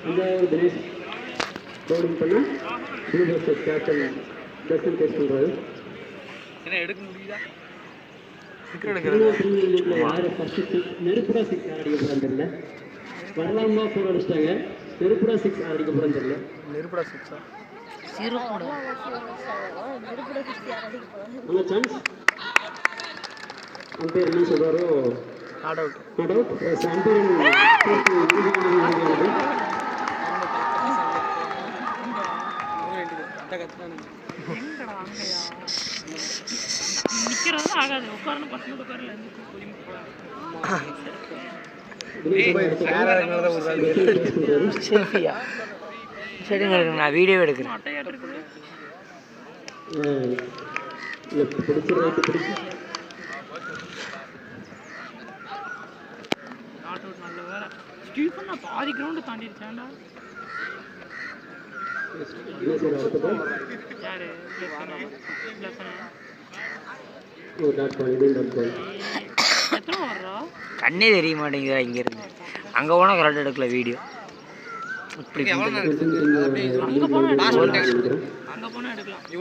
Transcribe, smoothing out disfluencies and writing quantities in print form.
அஞ்சாவது தினேஷ் பவுலிங் பண்ண blue busters captain Darshan test பண்ணுறாரு. எடுக்க முடியுதா? யாரு ஃபர்ஸ்ட் சிக்ஸ் நெருப்புடா சிக்ஸ் அடிக்க போறான்னு தெரியல. வரலாமா போர் அடிச்சிட்டாங்க. நெருப்புடா சிக்ஸ் அடிக்க போறான்னு தெரியல. நெருப்புடா சிக்ஸா? நல்ல சான்ஸ். அம்பையர் என்ன சொல்றாரோ not out. Not out. Umpire நான் வீடியோ எடுக்கிறேன். பாதி கிரவுண்டு தாண்டிடுச்சாண்டா. யாரு எத்தனை வர்றா கண்ணே தெரிய மாட்டேங்குதா இங்க இருந்து. அங்க போனா கரெக்ட் எடுக்கல வீடியோ. இப்படி அங்க போனா எடுக்கலாம்.